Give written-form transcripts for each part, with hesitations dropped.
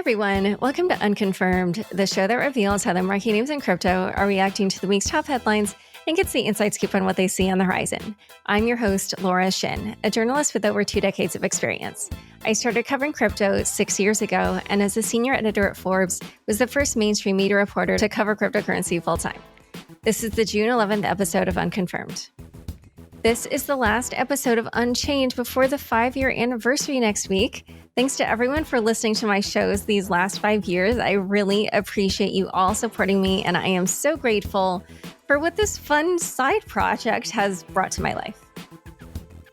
everyone, welcome to Unconfirmed, the show that reveals how the marquee names in crypto are reacting to the week's top headlines and gets the inside scoop on what they see on the horizon. I'm your host, Laura Shin, a journalist with over 2 decades of experience. I started covering crypto 6 years ago, and as a senior editor at Forbes, was the first mainstream media reporter to cover cryptocurrency full-time. This is the June 11th episode of Unconfirmed. This is the last episode of Unchained before the 5-year anniversary next week. Thanks to everyone for listening to my shows these last 5 years. I really appreciate you all supporting me, and I am so grateful for what this fun side project has brought to my life.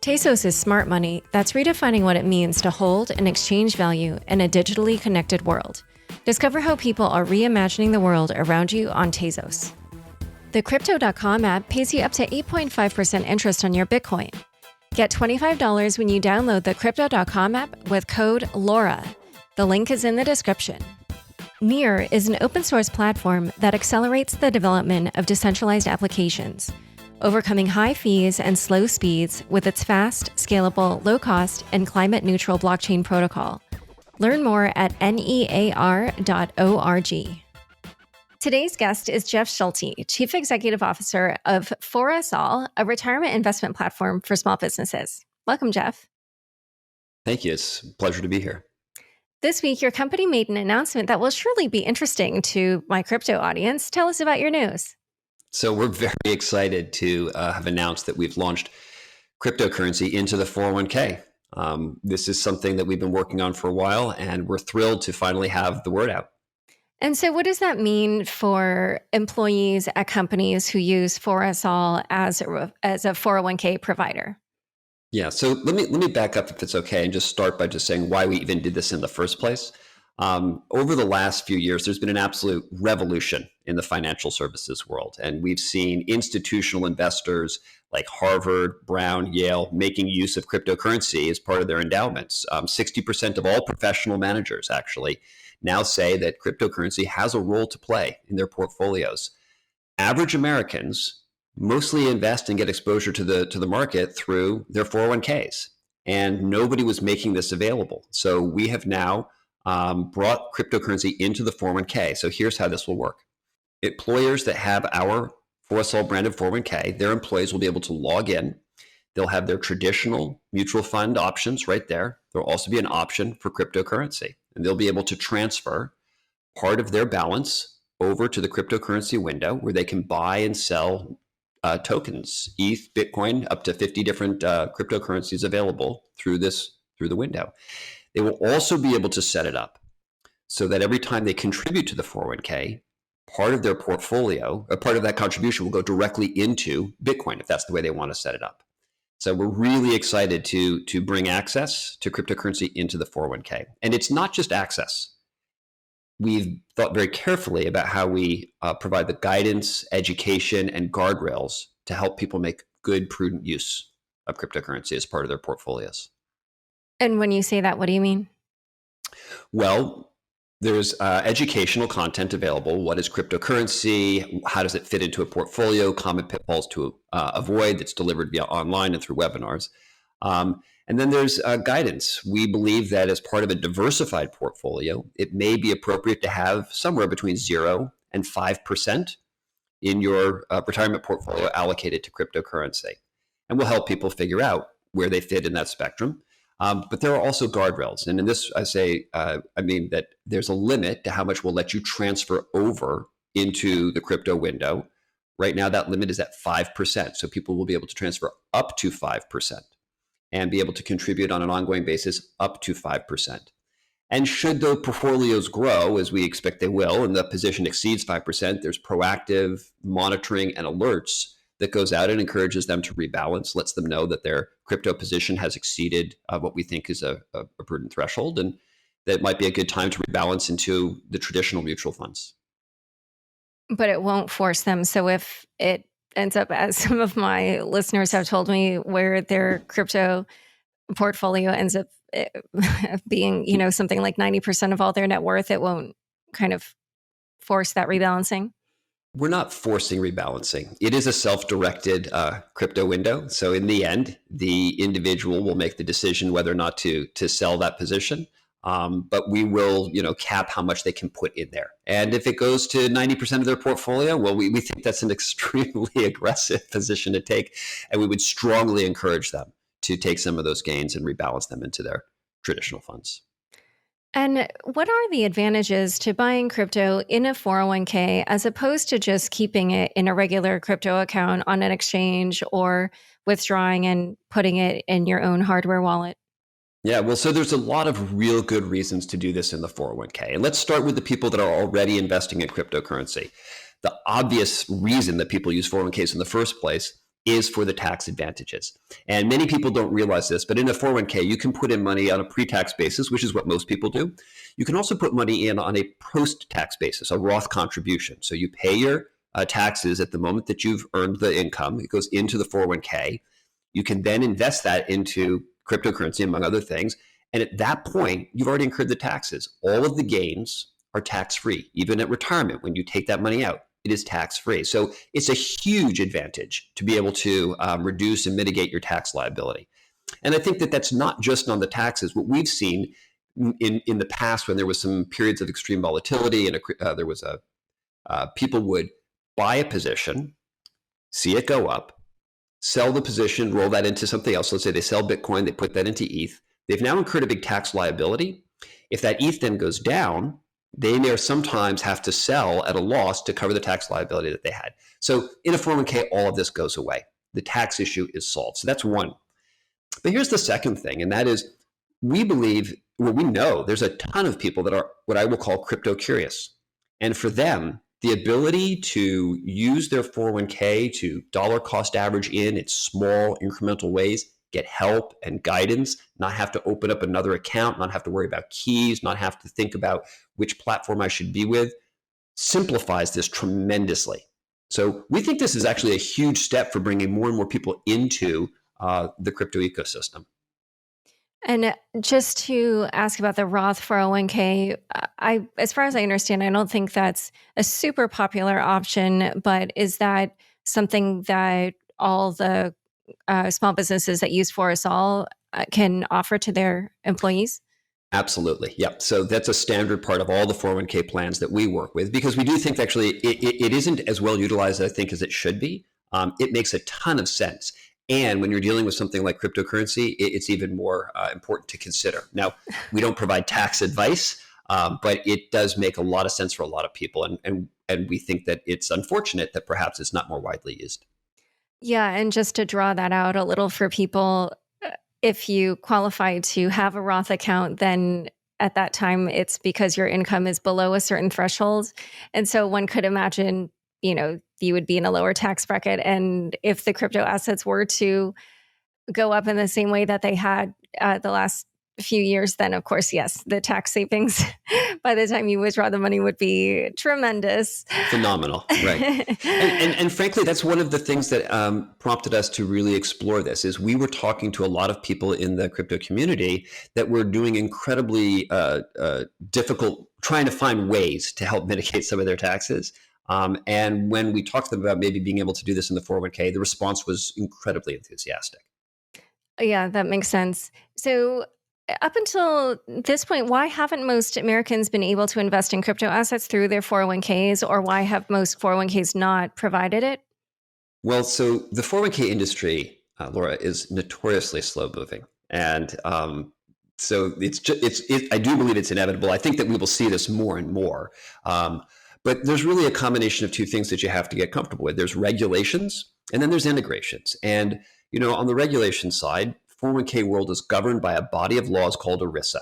Tezos is smart money that's redefining what it means to hold and exchange value in a digitally connected world. Discover how people are reimagining the world around you on Tezos. The Crypto.com app pays you up to 8.5% interest on your Bitcoin. Get $25 when you download the Crypto.com app with code LAURA. The link is in the description. Near is an open source platform that accelerates the development of decentralized applications, overcoming high fees and slow speeds with its fast, scalable, low-cost, and climate-neutral blockchain protocol. Learn more at near.org. Today's guest is Jeff Schulte, Chief Executive Officer of ForUsAll, a retirement investment platform for small businesses. Welcome, Jeff. Thank you. It's a pleasure to be here. This week, your company made an announcement that will surely be interesting to my crypto audience. Tell us about your news. So we're very excited to have announced that we've launched cryptocurrency into the 401k. This is something that we've been working on for a while, and we're thrilled to finally have the word out. And so what does that mean for employees at companies who use ForUsAll as a 401k provider? Yeah, so let me back up if it's okay and just start by just saying why we even did this in the first place. Over the last few years, there's been an absolute revolution in the financial services world. And we've seen institutional investors like Harvard, Brown, Yale making use of cryptocurrency as part of their endowments. 60% of all professional managers actually now say that cryptocurrency has a role to play in their portfolios. Average Americans mostly invest and get exposure to the market through their 401ks, and nobody was making this available. So we have now brought cryptocurrency into the 401k. So here's how this will work. Employers that have our ForUsAll branded 401k, their employees will be able to log in. They'll have their traditional mutual fund options right there. There'll also be an option for cryptocurrency, and they'll be able to transfer part of their balance over to the cryptocurrency window where they can buy and sell tokens, ETH, Bitcoin, up to 50 different cryptocurrencies available through the window. They will also be able to set it up so that every time they contribute to the 401k, part of their portfolio, a part of that contribution will go directly into Bitcoin if that's the way they want to set it up. So we're really excited to bring access to cryptocurrency into the 401k. And it's not just access. We've thought very carefully about how we provide the guidance, education, and guardrails to help people make good, prudent use of cryptocurrency as part of their portfolios. And when you say that, what do you mean? Well, there's educational content available. What is cryptocurrency? How does it fit into a portfolio? Common pitfalls to avoid that's delivered via online and through webinars. And then there's guidance. We believe that as part of a diversified portfolio, it may be appropriate to have somewhere between 0 and 5% in your retirement portfolio allocated to cryptocurrency. And we'll help people figure out where they fit in that spectrum. But there are also guardrails. And in this, I mean that there's a limit to how much we'll let you transfer over into the crypto window. Right now, that limit is at 5%. So people will be able to transfer up to 5% and be able to contribute on an ongoing basis up to 5%. And should the portfolios grow, as we expect they will, and the position exceeds 5%, there's proactive monitoring and alerts that goes out and encourages them to rebalance, lets them know that their crypto position has exceeded what we think is a prudent threshold, and that might be a good time to rebalance into the traditional mutual funds. But it won't force them. So if it ends up, as some of my listeners have told me, where their crypto portfolio ends up being, something like 90% of all their net worth, it won't kind of force that rebalancing? We're not forcing rebalancing. It is a self-directed crypto window. So in the end, the individual will make the decision whether or not to sell that position. but we will, cap how much they can put in there. And if it goes to 90% of their portfolio, well, we think that's an extremely aggressive position to take, and we would strongly encourage them to take some of those gains and rebalance them into their traditional funds. And what are the advantages to buying crypto in a 401k as opposed to just keeping it in a regular crypto account on an exchange or withdrawing and putting it in your own hardware wallet? Yeah, well, so there's a lot of real good reasons to do this in the 401k. And let's start with the people that are already investing in cryptocurrency. The obvious reason that people use 401ks in the first place is for the tax advantages. And many people don't realize this, but in a 401k, you can put in money on a pre-tax basis, which is what most people do. You can also put money in on a post-tax basis, a Roth contribution. So you pay your taxes at the moment that you've earned the income. It goes into the 401k. You can then invest that into cryptocurrency, among other things. And at that point, you've already incurred the taxes. All of the gains are tax-free. Even at retirement, when you take that money out, it is tax-free. So it's a huge advantage to be able to reduce and mitigate your tax liability. And I think that that's not just on the taxes. What we've seen in the past, when there was some periods of extreme volatility and there was people would buy a position, see it go up, sell the position, roll that into something else. Let's say they sell Bitcoin, they put that into ETH. They've now incurred a big tax liability. If that ETH then goes down, they may sometimes have to sell at a loss to cover the tax liability that they had. So in a 401k, all of this goes away. The tax issue is solved. So that's one. But here's the second thing, and that is we know there's a ton of people that are what I will call crypto curious. And for them, the ability to use their 401k to dollar cost average in small incremental ways, get help and guidance, not have to open up another account, not have to worry about keys, not have to think about which platform I should be with, simplifies this tremendously. So we think this is actually a huge step for bringing more and more people into the crypto ecosystem. And just to ask about the Roth 401k, as far as I understand, I don't think that's a super popular option, but is that something that all the small businesses that use ForUsAll can offer to their employees? Absolutely. Yep. So that's a standard part of all the 401k plans that we work with, because we do think actually it isn't as well utilized, I think, as it should be. It makes a ton of sense. And when you're dealing with something like cryptocurrency, it's even more important to consider. Now, we don't provide tax advice, but it does make a lot of sense for a lot of people. And we think that it's unfortunate that perhaps it's not more widely used. Yeah. And just to draw that out a little for people, if you qualify to have a Roth account, then at that time, it's because your income is below a certain threshold. And so one could imagine, you would be in a lower tax bracket. And if the crypto assets were to go up in the same way that they had the last few years, then of course, yes, the tax savings by the time you withdraw the money would be tremendous. Phenomenal, right? and frankly, that's one of the things that prompted us to really explore this. Is we were talking to a lot of people in the crypto community that were doing incredibly difficult, trying to find ways to help mitigate some of their taxes. And when we talked to them about maybe being able to do this in the 401k, the response was incredibly enthusiastic. Yeah, that makes sense. So up until this point, why haven't most Americans been able to invest in crypto assets through their 401ks, or why have most 401ks not provided it? Well, so the 401k industry, Laura, is notoriously slow moving. And so I do believe it's inevitable. I think that we will see this more and more. But there's really a combination of two things that you have to get comfortable with. There's regulations, and then there's integrations. And, on the regulation side, 401k world is governed by a body of laws called ERISA.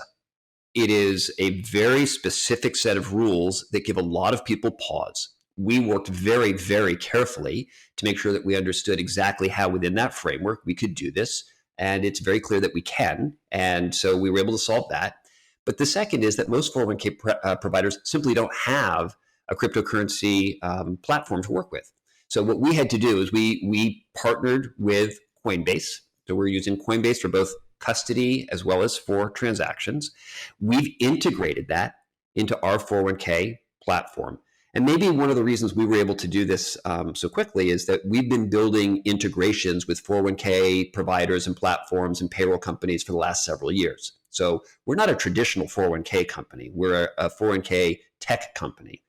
It is a very specific set of rules that give a lot of people pause. We worked very, very carefully to make sure that we understood exactly how within that framework we could do this. And it's very clear that we can. And so we were able to solve that. But the second is that most 401k providers simply don't have a cryptocurrency platform to work with. So what we had to do is we partnered with Coinbase. So we're using Coinbase for both custody as well as for transactions. We've integrated that into our 401k platform. And maybe one of the reasons we were able to do this so quickly is that we've been building integrations with 401k providers and platforms and payroll companies for the last several years. So we're not a traditional 401k company. We're a 401k tech company.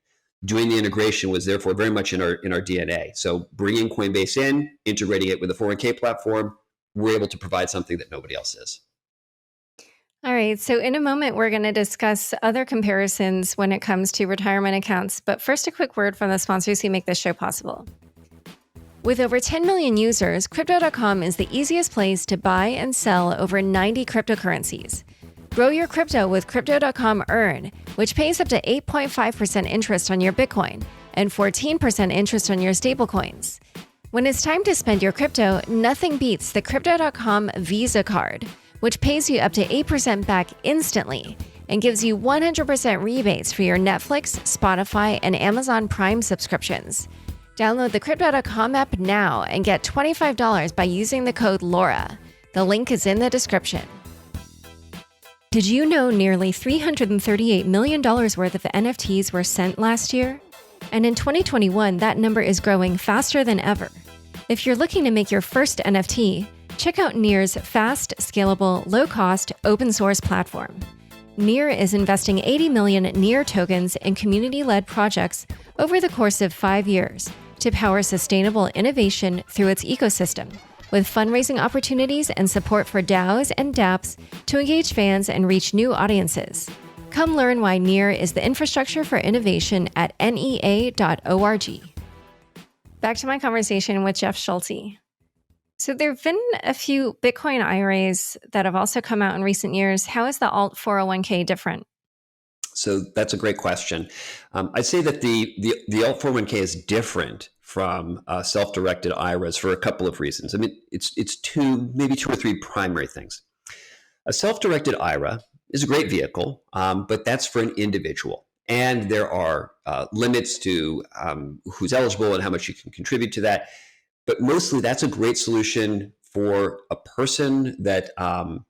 Doing the integration was therefore very much in our DNA. So bringing Coinbase in, integrating it with the 401k platform, we're able to provide something that nobody else is. All right. So, in a moment, we're going to discuss other comparisons when it comes to retirement accounts. But first, a quick word from the sponsors who make this show possible. With over 10 million users, Crypto.com is the easiest place to buy and sell over 90 cryptocurrencies. Grow your crypto with Crypto.com Earn, which pays up to 8.5% interest on your Bitcoin and 14% interest on your stablecoins. When it's time to spend your crypto, nothing beats the Crypto.com Visa card, which pays you up to 8% back instantly and gives you 100% rebates for your Netflix, Spotify, and Amazon Prime subscriptions. Download the Crypto.com app now and get $25 by using the code LAURA. The link is in the description. Did you know nearly $338 million worth of NFTs were sent last year? And in 2021, that number is growing faster than ever. If you're looking to make your first NFT, check out Near's fast, scalable, low-cost, open-source platform. Near is investing 80 million Near tokens in community-led projects over the course of 5 years to power sustainable innovation through its ecosystem, with fundraising opportunities and support for DAOs and dApps to engage fans and reach new audiences. Come learn why Near is the infrastructure for innovation at NEA.org. Back to my conversation with Jeff Schulte. So there have been a few Bitcoin IRAs that have also come out in recent years. How is the alt 401k different? So that's a great question. I'd say that the alt 401k is different from self-directed IRAs for a couple of reasons. I mean, it's maybe two or three primary things. A self-directed IRA is a great vehicle, but that's for an individual. And there are limits to who's eligible and how much you can contribute to that. But mostly that's a great solution for a person that is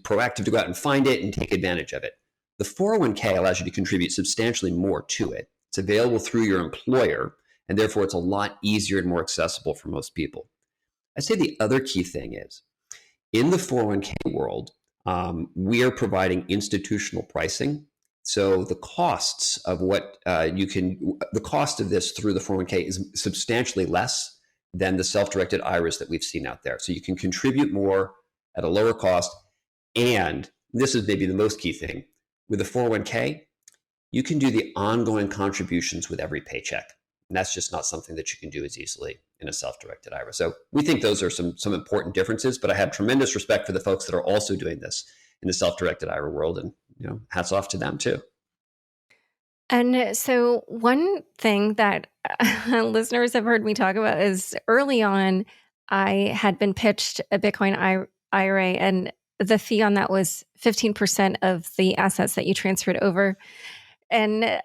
proactive to go out and find it and take advantage of it. The 401k allows you to contribute substantially more to it. It's available through your employer, and therefore it's a lot easier and more accessible for most people. I'd say the other key thing is, in the 401k world, we are providing institutional pricing. So the costs of the cost of this through the 401k is substantially less than the self-directed IRAs that we've seen out there. So you can contribute more at a lower cost. And this is maybe the most key thing. With the 401k, you can do the ongoing contributions with every paycheck. And that's just not something that you can do as easily in a self-directed IRA. So we think those are some important differences, but I have tremendous respect for the folks that are also doing this in the self-directed IRA world, and hats off to them too. And so one thing that listeners have heard me talk about is early on, I had been pitched a Bitcoin IRA, and the fee on that was 15% of the assets that you transferred over. And that,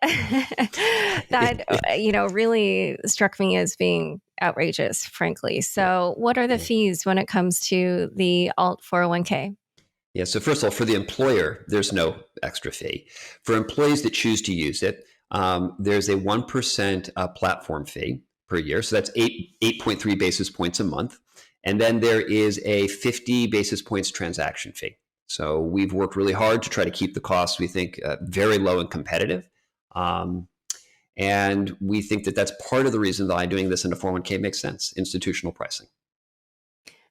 really struck me as being outrageous, frankly. So what are the fees when it comes to the alt 401k? Yeah, so first of all, for the employer, there's no extra fee. For employees that choose to use it, there's a 1% platform fee per year. So that's 8.3 basis points a month. And then there is a 50 basis points transaction fee. So we've worked really hard to try to keep the costs, we think, very low and competitive. And we think that that's part of the reason why doing this in a 401k makes sense, institutional pricing.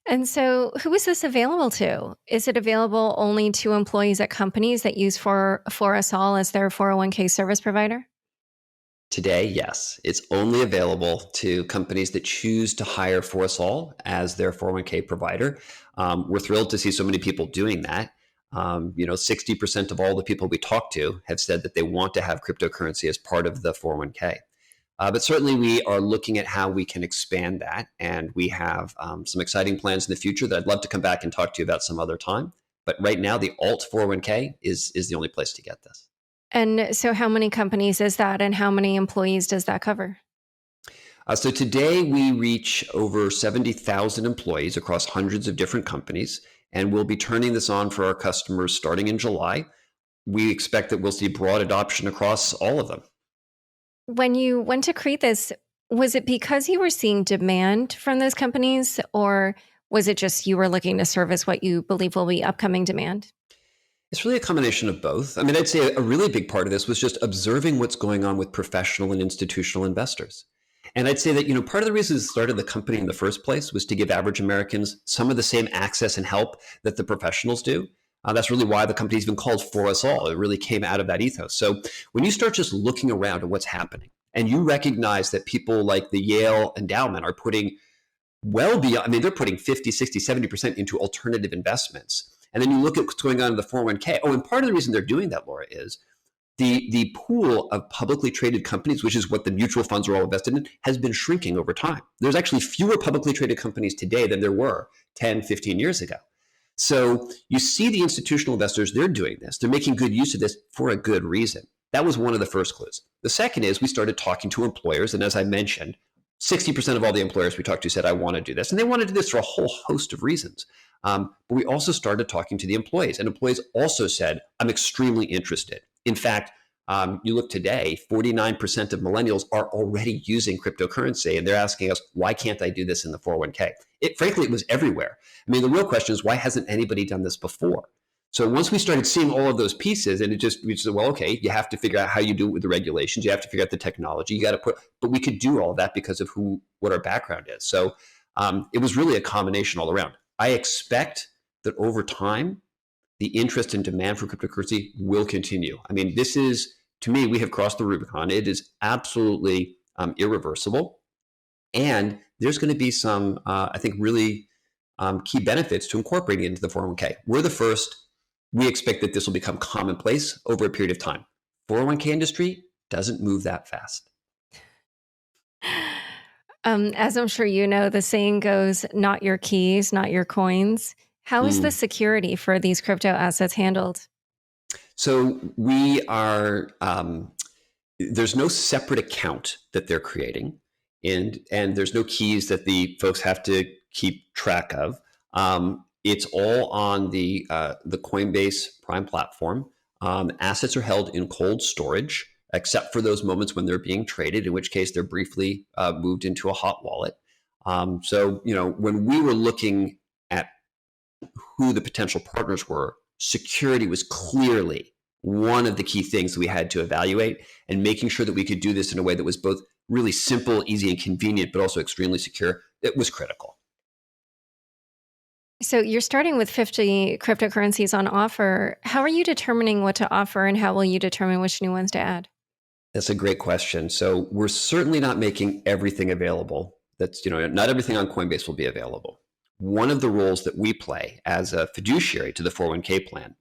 And so who is this available to? Is it available only to employees at companies that use ForUsAll as their 401k service provider? Today, yes. It's only available to companies that choose to hire ForUsAll as their 401k provider. We're thrilled to see so many people doing that. 60% of all the people we talk to have said that they want to have cryptocurrency as part of the 401k. But certainly we are looking at how we can expand that. And we have some exciting plans in the future that I'd love to come back and talk to you about some other time. But right now, the alt 401k is the only place to get this. And so how many companies is that, and how many employees does that cover? So today we reach over 70,000 employees across hundreds of different companies, and we'll be turning this on for our customers starting in July. we expect that we'll see broad adoption across all of them. When you went to create this, was it because you were seeing demand from those companies, or was it just you were looking to service what you believe will be upcoming demand? It's really a combination of both. I mean, I'd say a really big part of this was just observing what's going on with professional and institutional investors. And I'd say that, part of the reason it started the company in the first place was to give average Americans some of the same access and help that the professionals do. That's really why the company's been called ForUsAll. It really came out of that ethos. So when you start just looking around at what's happening and you recognize that people like the Yale endowment are putting well beyond, I mean, they're putting 50, 60, 70% into alternative investments. And then you look at what's going on in the 401k. Oh, and part of the reason they're doing that, Laura, is the pool of publicly traded companies, which is what the mutual funds are all invested in, has been shrinking over time. There's actually fewer publicly traded companies today than there were 10, 15 years ago. So you see the institutional investors, they're doing this. They're making good use of this for a good reason. That was one of the first clues. The second is we started talking to employers. And as I mentioned, 60% of all the employers we talked to said, I want to do this. And they want to do this for a whole host of reasons. But we also started talking to the employees. And employees also said, I'm extremely interested. In fact, you look today, 49% of millennials are already using cryptocurrency. And they're asking us, why can't I do this in the 401k? Frankly, it was everywhere. I mean, the real question is, why hasn't anybody done this before? So once we started seeing all of those pieces, and we said, well, okay, you have to figure out how you do it with the regulations. You have to figure out the technology. You got to but we could do all that because of what our background is. So it was really a combination all around. I expect that over time, the interest and demand for cryptocurrency will continue. I mean, this is, to me, we have crossed the Rubicon. It is absolutely irreversible. And there's going to be some, I think, really key benefits to incorporating it into the 401k. We're the first. We expect that this will become commonplace over a period of time. 401k industry doesn't move that fast. As I'm sure you know, the saying goes, not your keys, not your coins. How is the security for these crypto assets handled? So we are, there's no separate account that they're creating, and there's no keys that the folks have to keep track of. It's all on the Coinbase Prime platform. Assets are held in cold storage, except for those moments when they're being traded, in which case they're briefly moved into a hot wallet. So, when we were looking at who the potential partners were, security was clearly one of the key things that we had to evaluate, and making sure that we could do this in a way that was both really simple, easy, and convenient, but also extremely secure. It was critical. So you're starting with 50 cryptocurrencies on offer. How are you determining what to offer, and how will you determine which new ones to add? That's a great question. So we're certainly not making everything available. That's, not everything on Coinbase will be available. One of the roles that we play as a fiduciary to the 401k plan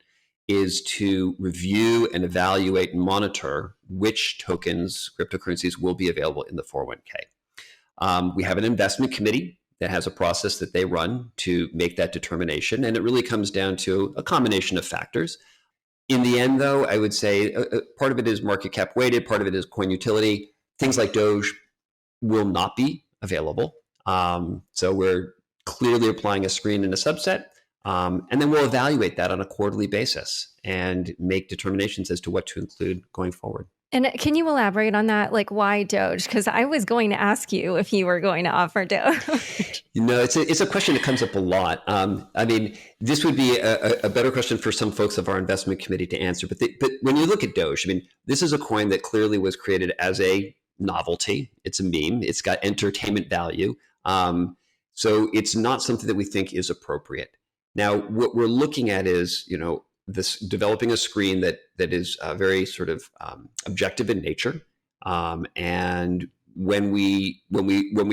is to review and evaluate and monitor which tokens, cryptocurrencies will be available in the 401k. We have an investment committee that has a process that they run to make that determination. And it really comes down to a combination of factors. In the end, though, I would say part of it is market cap weighted, part of it is coin utility. Things like Doge will not be available. So we're clearly applying a screen in a subset. And then we'll evaluate that on a quarterly basis and make determinations as to what to include going forward. And can you elaborate on that? Like, why Doge? Because I was going to ask you if you were going to offer Doge. It's a question that comes up a lot. I mean, this would be a better question for some folks of our investment committee to answer. But when you look at Doge, I mean, this is a coin that clearly was created as a novelty. It's a meme. It's got entertainment value. So it's not something that we think is appropriate. Now, what we're looking at is, this developing a screen that is very sort of objective in nature, and when we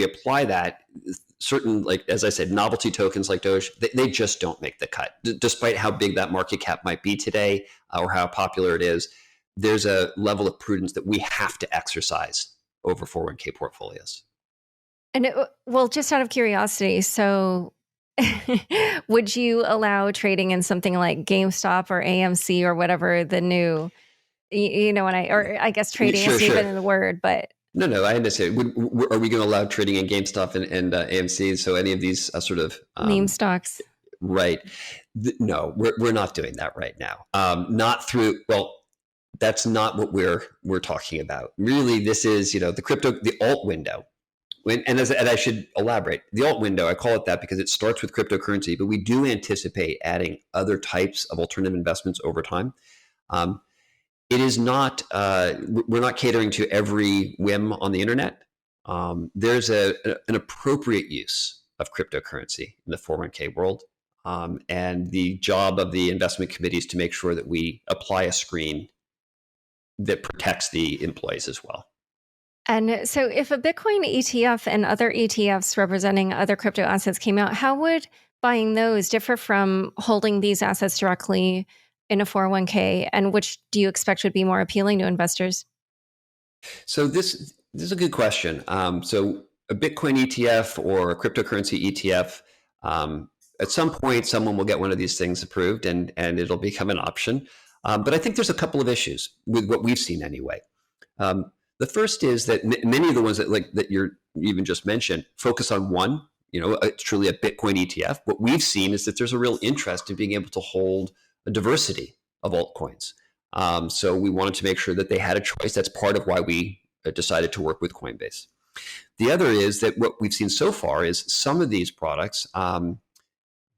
apply that, certain, like as I said, novelty tokens like Doge, they just don't make the cut, despite how big that market cap might be today or how popular it is. There's a level of prudence that we have to exercise over 401k portfolios. And well, just out of curiosity, so would you allow trading in something like GameStop or AMC or whatever the new, I guess trading is even in the word, but. No, I understand. Are we going to allow trading in GameStop and AMC? So any of these sort of meme stocks? Right. No, we're not doing that right now. Not through, well, that's not what we're talking about. Really, this is, the alt window. And I should elaborate, the alt window, I call it that because it starts with cryptocurrency, but we do anticipate adding other types of alternative investments over time. It is not, we're not catering to every whim on the internet. There's an appropriate use of cryptocurrency in the 401k world. And the job of the investment committee is to make sure that we apply a screen that protects the employees as well. And so if a Bitcoin ETF and other ETFs representing other crypto assets came out, how would buying those differ from holding these assets directly in a 401k? And which do you expect would be more appealing to investors? So this is a good question. So a Bitcoin ETF or a cryptocurrency ETF, at some point, someone will get one of these things approved and it'll become an option. But I think there's a couple of issues with what we've seen anyway. The first is that many of the ones that you even just mentioned focus on one, truly a Bitcoin ETF. What we've seen is that there's a real interest in being able to hold a diversity of altcoins. So we wanted to make sure that they had a choice. That's part of why we decided to work with Coinbase. The other is that what we've seen so far is some of these products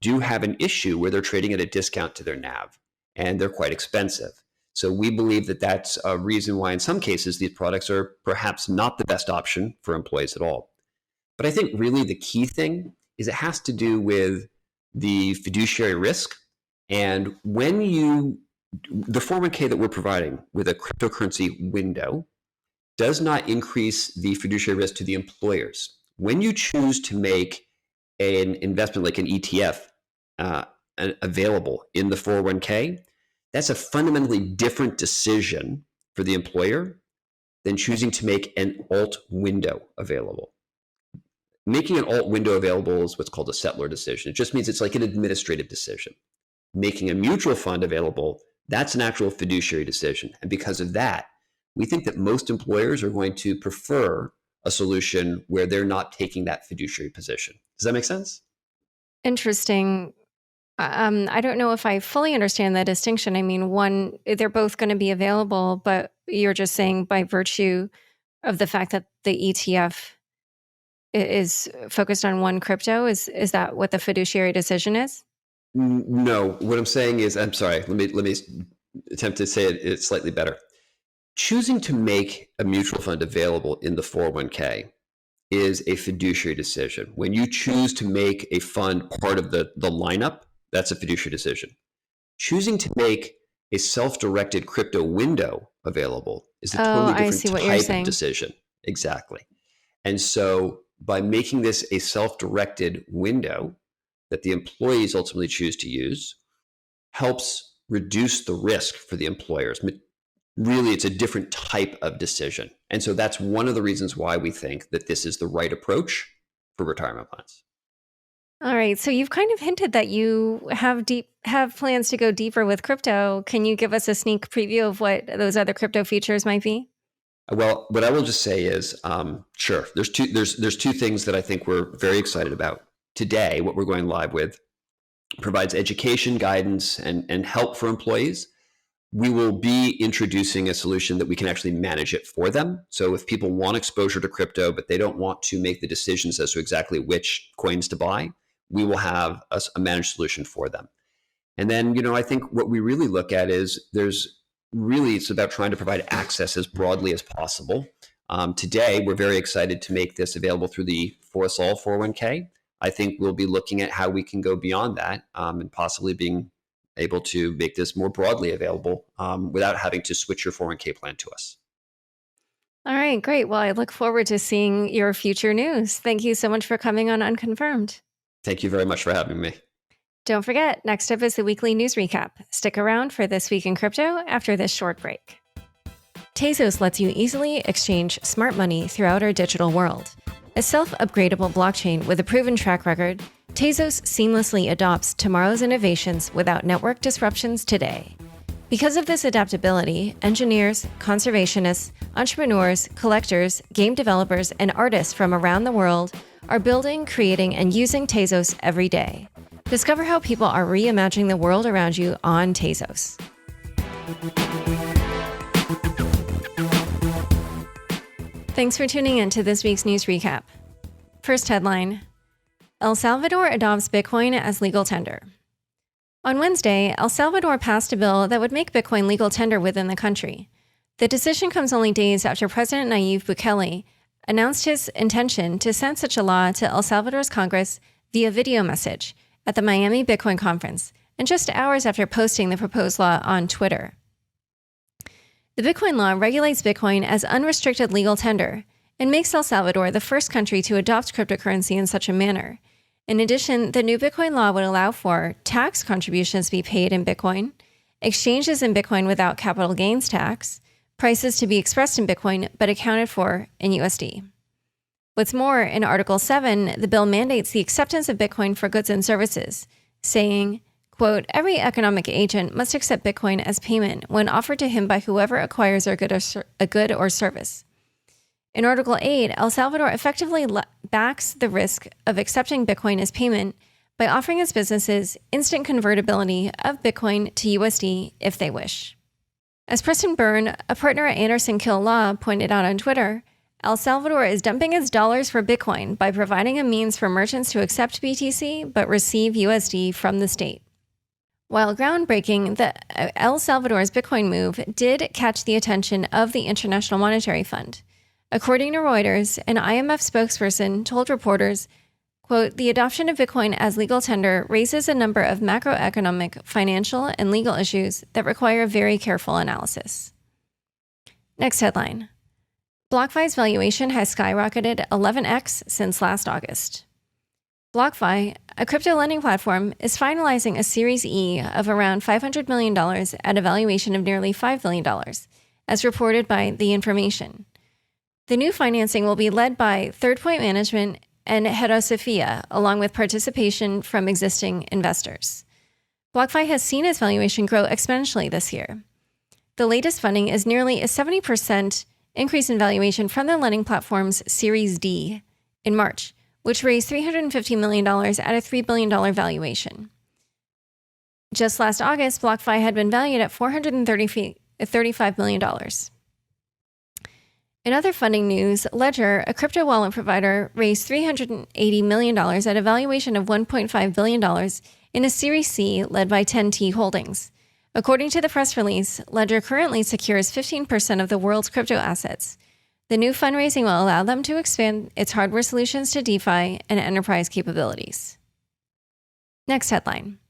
do have an issue where they're trading at a discount to their NAV, and they're quite expensive. So we believe that that's a reason why in some cases these products are perhaps not the best option for employees at all. But I think really the key thing is it has to do with the fiduciary risk. And when the 401k that we're providing with a cryptocurrency window does not increase the fiduciary risk to the employers. When you choose to make an investment like an ETF available in the 401k, that's a fundamentally different decision for the employer than choosing to make an alt window available. Making an alt window available is what's called a settler decision. It just means it's like an administrative decision. Making a mutual fund available, that's an actual fiduciary decision. And because of that, we think that most employers are going to prefer a solution where they're not taking that fiduciary position. Does that make sense? Interesting. I don't know if I fully understand that distinction. I mean, one, they're both going to be available, but you're just saying by virtue of the fact that the ETF is focused on one crypto, is that what the fiduciary decision is? No, what I'm saying is, I'm sorry, let me attempt to say it slightly better. Choosing to make a mutual fund available in the 401k is a fiduciary decision. When you choose to make a fund part of the lineup, that's a fiduciary decision. Choosing to make a self-directed crypto window available is a totally different type of decision. Exactly. And so by making this a self-directed window that the employees ultimately choose to use helps reduce the risk for the employers. Really, it's a different type of decision. And so that's one of the reasons why we think that this is the right approach for retirement plans. All right. So you've kind of hinted that you have plans to go deeper with crypto. Can you give us a sneak preview of what those other crypto features might be? Well, what I will just say is, sure, there's two things that I think we're very excited about. Today, what we're going live with provides education, guidance, and help for employees. We will be introducing a solution that we can actually manage it for them. So if people want exposure to crypto, but they don't want to make the decisions as to exactly which coins to buy, we will have a managed solution for them. And then, I think what we really look at is it's about trying to provide access as broadly as possible. Today, we're very excited to make this available through the ForUsAll 401k. I think we'll be looking at how we can go beyond that and possibly being able to make this more broadly available without having to switch your 401k plan to us. All right, great. Well, I look forward to seeing your future news. Thank you so much for coming on Unconfirmed. Thank you very much for having me. Don't forget, next up is the weekly news recap. Stick around for This Week in Crypto after this short break. Tezos lets you easily exchange smart money throughout our digital world. A self-upgradable blockchain with a proven track record, Tezos seamlessly adopts tomorrow's innovations without network disruptions today. Because of this adaptability, engineers, conservationists, entrepreneurs, collectors, game developers, and artists from around the world are building, creating, and using Tezos every day. Discover how people are reimagining the world around you on Tezos. Thanks for tuning in to this week's news recap. First headline: El Salvador adopts Bitcoin as legal tender. On Wednesday, El Salvador passed a bill that would make Bitcoin legal tender within the country. The decision comes only days after President Nayib Bukele announced his intention to send such a law to El Salvador's Congress via video message at the Miami Bitcoin conference, and just hours after posting the proposed law on Twitter. The Bitcoin law regulates Bitcoin as unrestricted legal tender and makes El Salvador the first country to adopt cryptocurrency in such a manner. In addition, the new Bitcoin law would allow for tax contributions to be paid in Bitcoin, exchanges in Bitcoin without capital gains tax, prices to be expressed in Bitcoin but accounted for in USD. What's more, in Article 7, the bill mandates the acceptance of Bitcoin for goods and services, saying, quote, every economic agent must accept Bitcoin as payment when offered to him by whoever acquires a good or service. In Article 8, El Salvador effectively backs the risk of accepting Bitcoin as payment by offering its businesses instant convertibility of Bitcoin to USD if they wish. As Preston Byrne, a partner at Anderson Kill Law, pointed out on Twitter, El Salvador is dumping its dollars for Bitcoin by providing a means for merchants to accept BTC but receive USD from the state. While groundbreaking, the El Salvador's Bitcoin move did catch the attention of the International Monetary Fund. According to Reuters, an IMF spokesperson told reporters, quote, the adoption of Bitcoin as legal tender raises a number of macroeconomic, financial, and legal issues that require very careful analysis. Next headline: BlockFi's valuation has skyrocketed 11x since last August. BlockFi, a crypto lending platform, is finalizing a Series E of around $500 million at a valuation of nearly $5 billion, as reported by The Information. The new financing will be led by Third Point Management and Sophia, along with participation from existing investors. BlockFi has seen its valuation grow exponentially this year. The latest funding is nearly a 70% increase in valuation from the lending platform's Series D in March, which raised $350 million at a $3 billion valuation. Just last August, BlockFi had been valued at $435 million. In other funding news, Ledger, a crypto wallet provider, raised $380 million at a valuation of $1.5 billion in a Series C led by 10T Holdings. According to the press release, Ledger currently secures 15% of the world's crypto assets. The new fundraising will allow them to expand its hardware solutions to DeFi and enterprise capabilities. Next headline: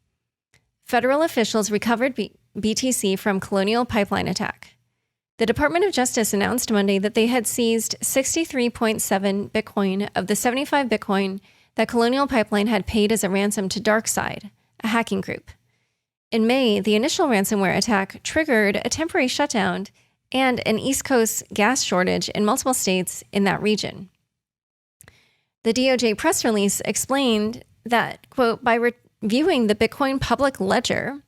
federal officials recovered BTC from Colonial Pipeline attack. The Department of Justice announced Monday that they had seized 63.7 Bitcoin of the 75 Bitcoin that Colonial Pipeline had paid as a ransom to DarkSide, a hacking group. In May, the initial ransomware attack triggered a temporary shutdown and an East Coast gas shortage in multiple states in that region. The DOJ press release explained that, quote, by reviewing the Bitcoin public ledger,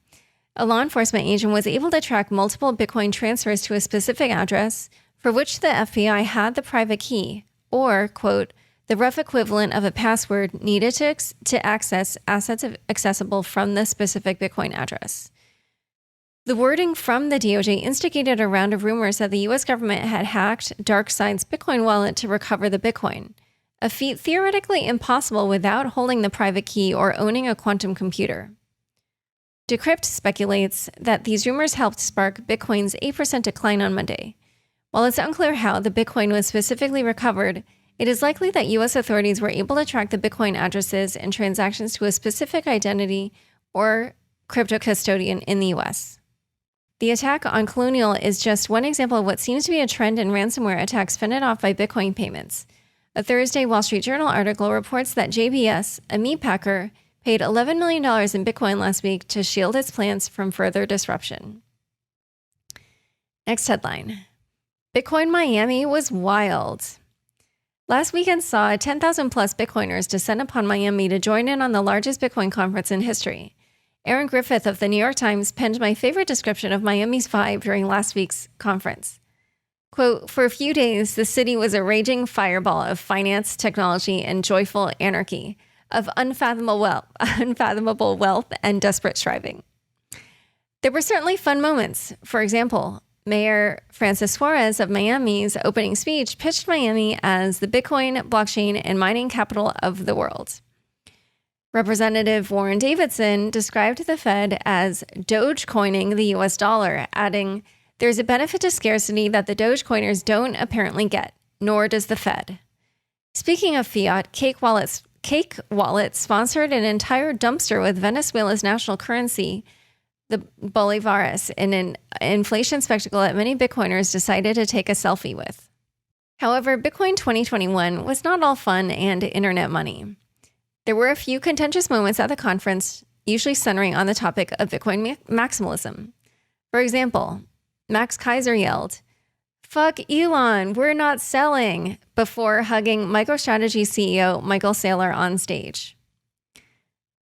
a law enforcement agent was able to track multiple Bitcoin transfers to a specific address for which the FBI had the private key, or, quote, the rough equivalent of a password needed to access assets accessible from the specific Bitcoin address. The wording from the DOJ instigated a round of rumors that the U.S. government had hacked DarkSide's Bitcoin wallet to recover the Bitcoin, a feat theoretically impossible without holding the private key or owning a quantum computer. Decrypt speculates that these rumors helped spark Bitcoin's 8% decline on Monday. While it's unclear how the Bitcoin was specifically recovered, it is likely that U.S. authorities were able to track the Bitcoin addresses and transactions to a specific identity or crypto custodian in the U.S. The attack on Colonial is just one example of what seems to be a trend in ransomware attacks fended off by Bitcoin payments. A Thursday Wall Street Journal article reports that JBS, a meatpacker, paid $11 million in Bitcoin last week to shield its plants from further disruption. Next headline: Bitcoin Miami was wild. Last weekend saw 10,000 plus Bitcoiners descend upon Miami to join in on the largest Bitcoin conference in history. Aaron Griffith of the New York Times penned my favorite description of Miami's vibe during last week's conference. Quote, for a few days, the city was a raging fireball of finance, technology, and joyful anarchy. of unfathomable wealth and desperate striving. There were certainly fun moments. For example, Mayor Francis Suarez of Miami's opening speech pitched Miami as the Bitcoin, blockchain, and mining capital of the world. Representative Warren Davidson described the Fed as Dogecoining the US dollar, adding, "There's a benefit to scarcity that the Dogecoiners don't apparently get, nor does the Fed." Speaking of fiat, Cake Wallet sponsored an entire dumpster with Venezuela's national currency, the Bolivares, in an inflation spectacle that many Bitcoiners decided to take a selfie with. However, Bitcoin 2021 was not all fun and internet money. There were a few contentious moments at the conference, usually centering on the topic of Bitcoin maximalism. For example, Max Kaiser yelled, "Fuck Elon, we're not selling," before hugging MicroStrategy CEO Michael Saylor on stage.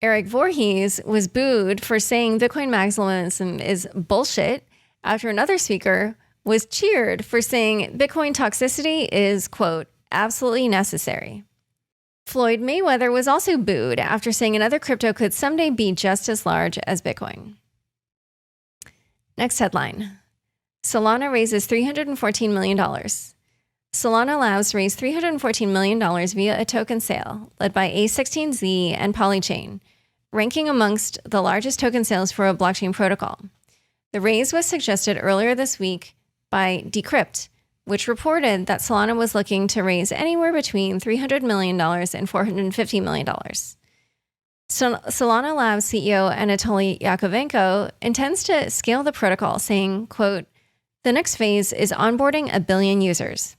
Eric Voorhees was booed for saying Bitcoin maximalism is bullshit after another speaker was cheered for saying Bitcoin toxicity is, quote, absolutely necessary. Floyd Mayweather was also booed after saying another crypto could someday be just as large as Bitcoin. Next headline. Solana raises $314 million. Solana Labs raised $314 million via a token sale, led by A16Z and Polychain, ranking amongst the largest token sales for a blockchain protocol. The raise was suggested earlier this week by Decrypt, which reported that Solana was looking to raise anywhere between $300 million and $450 million. Solana Labs CEO Anatoly Yakovenko intends to scale the protocol, saying, quote, "The next phase is onboarding 1 billion users."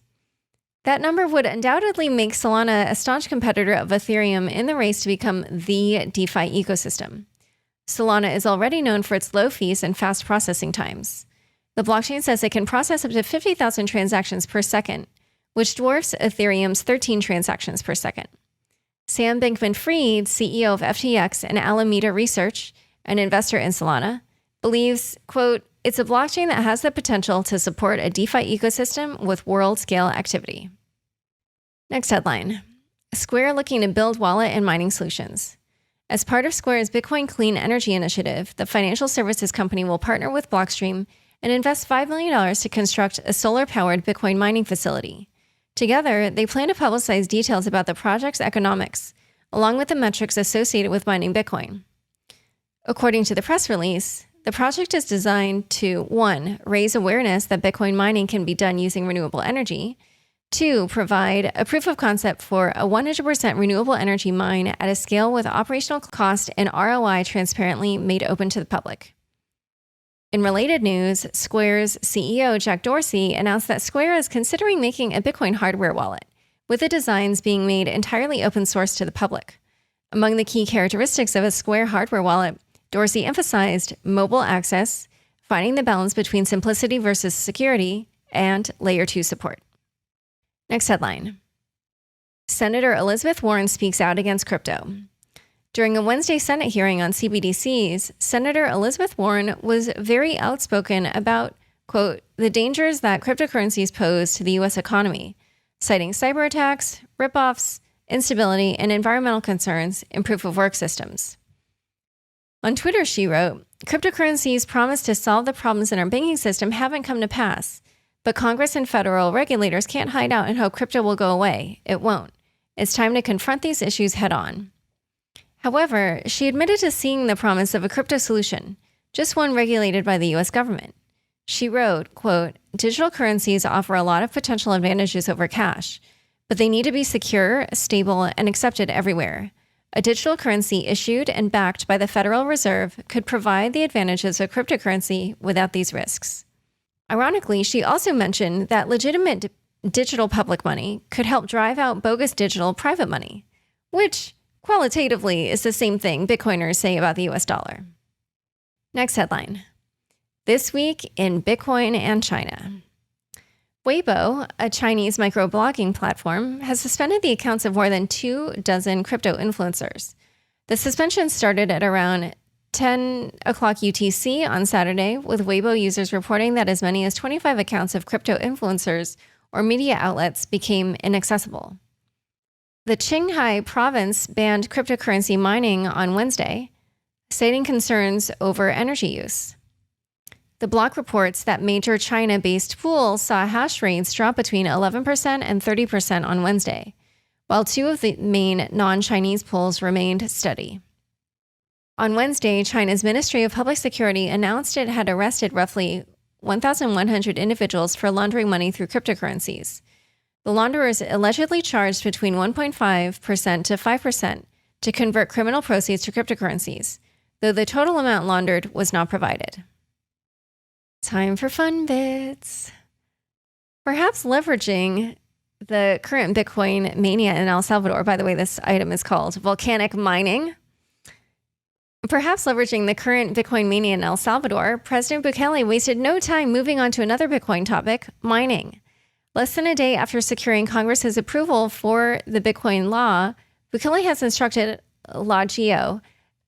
That number would undoubtedly make Solana a staunch competitor of Ethereum in the race to become the DeFi ecosystem. Solana is already known for its low fees and fast processing times. The blockchain says it can process up to 50,000 transactions per second, which dwarfs Ethereum's 13 transactions per second. Sam Bankman-Fried, CEO of FTX and Alameda Research, an investor in Solana, believes, quote, "It's a blockchain that has the potential to support a DeFi ecosystem with world-scale activity." Next headline. Square looking to build wallet and mining solutions. As part of Square's Bitcoin Clean Energy Initiative, the financial services company will partner with Blockstream and invest $5 million to construct a solar-powered Bitcoin mining facility. Together, they plan to publicize details about the project's economics, along with the metrics associated with mining Bitcoin. According to the press release, the project is designed to, 1, raise awareness that Bitcoin mining can be done using renewable energy, 2, provide a proof of concept for a 100% renewable energy mine at a scale with operational cost and ROI transparently made open to the public. In related news, Square's CEO Jack Dorsey announced that Square is considering making a Bitcoin hardware wallet, with the designs being made entirely open source to the public. Among the key characteristics of a Square hardware wallet, Dorsey emphasized mobile access, finding the balance between simplicity versus security, and Layer 2 support. Next headline. Senator Elizabeth Warren speaks out against crypto. During a Wednesday Senate hearing on CBDCs, Senator Elizabeth Warren was very outspoken about, quote, the dangers that cryptocurrencies pose to the U.S. economy, citing cyber attacks, ripoffs, instability, and environmental concerns in proof-of-work systems. On Twitter, she wrote, "Cryptocurrencies promised to solve the problems in our banking system haven't come to pass, but Congress and federal regulators can't hide out and hope crypto will go away. It won't. It's time to confront these issues head on." However, she admitted to seeing the promise of a crypto solution, just one regulated by the U.S. government. She wrote, quote, "Digital currencies offer a lot of potential advantages over cash, but they need to be secure, stable, and accepted everywhere. A digital currency issued and backed by the Federal Reserve could provide the advantages of cryptocurrency without these risks." Ironically, she also mentioned that legitimate digital public money could help drive out bogus digital private money, which qualitatively is the same thing Bitcoiners say about the US dollar. Next headline. This week in Bitcoin and China. Weibo, a Chinese microblogging platform, has suspended the accounts of more than 24 crypto influencers. The suspension started at around 10 o'clock UTC on Saturday, with Weibo users reporting that as many as 25 accounts of crypto influencers or media outlets became inaccessible. The Qinghai province banned cryptocurrency mining on Wednesday, citing concerns over energy use. The block reports that major China-based pools saw hash rates drop between 11% and 30% on Wednesday, while two of the main non-Chinese pools remained steady. On Wednesday, China's Ministry of Public Security announced it had arrested roughly 1,100 individuals for laundering money through cryptocurrencies. The launderers allegedly charged between 1.5% to 5% to convert criminal proceeds to cryptocurrencies, though the total amount laundered was not provided. Time for fun bits. Perhaps leveraging the current Bitcoin mania in El Salvador, by the way, this item is called volcanic mining. Perhaps leveraging the current Bitcoin mania in El Salvador, President Bukele wasted no time moving on to another Bitcoin topic, mining. Less than a day after securing Congress's approval for the Bitcoin law, Bukele has instructed LaGeo,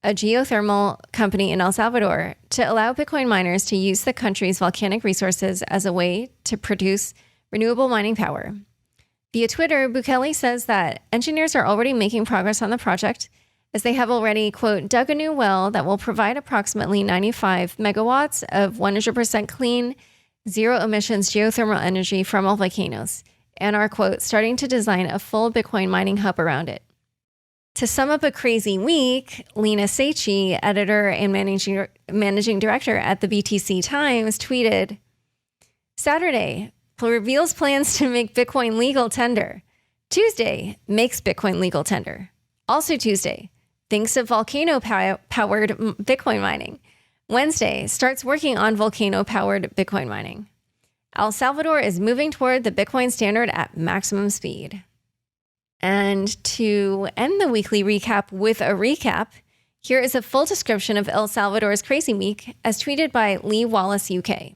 a geothermal company in El Salvador, to allow Bitcoin miners to use the country's volcanic resources as a way to produce renewable mining power. Via Twitter, Bukele says that engineers are already making progress on the project, as they have already, quote, dug a new well that will provide approximately 95 megawatts of 100% clean, zero emissions geothermal energy from all volcanoes, and are, quote, starting to design a full Bitcoin mining hub around it. To sum up a crazy week, Lena Seichi, editor and managing director at the BTC Times, tweeted, Saturday, reveals plans to make Bitcoin legal tender. Tuesday, makes Bitcoin legal tender. Also Tuesday, thinks of volcano-powered Bitcoin mining. Wednesday, starts working on volcano-powered Bitcoin mining. El Salvador is moving toward the Bitcoin standard at maximum speed. And to end the weekly recap with a recap, here is a full description of El Salvador's crazy week as tweeted by Lee Wallace UK.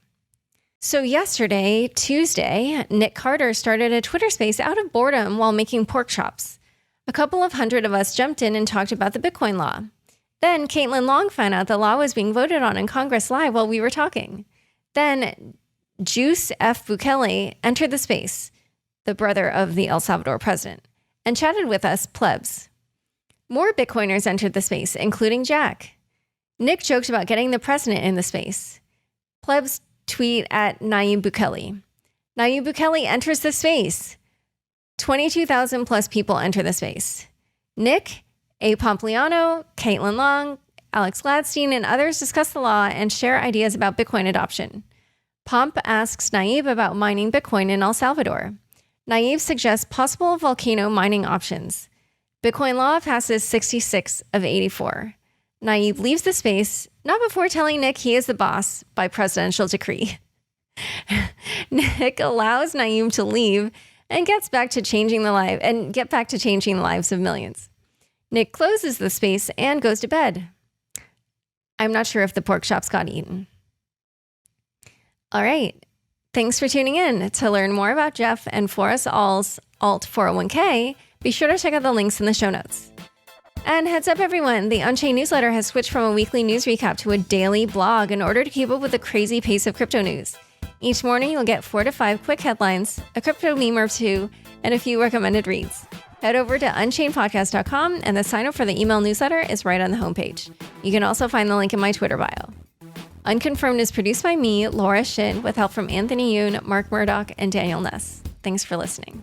So yesterday, Tuesday, Nick Carter started a Twitter space out of boredom while making pork chops. A couple of hundred of us jumped in and talked about the Bitcoin law. Then Caitlin Long found out the law was being voted on in Congress live while we were talking. Then Juice F. Bukele entered the space, the brother of the El Salvador president, and chatted with us plebs. More Bitcoiners entered the space, including Jack. Nick joked about getting the president in the space. Plebs tweet at Nayib Bukele. Nayib Bukele enters the space. 22,000 plus people enter the space. Nick, A. Pompliano, Caitlin Long, Alex Gladstein, and others discuss the law and share ideas about Bitcoin adoption. Pomp asks Nayib about mining Bitcoin in El Salvador. Nayib suggests possible volcano mining options. Bitcoin law passes 66 of 84. Nayib leaves the space, not before telling Nick he is the boss by presidential decree. Nick allows Nayib to leave and get back to changing the lives of millions. Nick closes the space and goes to bed. I'm not sure if the pork chops got eaten. All right. Thanks for tuning in. To learn more about Jeff and ForUsAll's Alt 401k, be sure to check out the links in the show notes. And heads up, everyone, the Unchained newsletter has switched from a weekly news recap to a daily blog in order to keep up with the crazy pace of crypto news. Each morning, you'll get 4 to 5 quick headlines, a crypto meme or two, and a few recommended reads. Head over to unchainedpodcast.com, and the sign up for the email newsletter is right on the homepage. You can also find the link in my Twitter bio. Unconfirmed is produced by me, Laura Shin, with help from Anthony Yoon, Mark Murdoch, and Daniel Ness. Thanks for listening.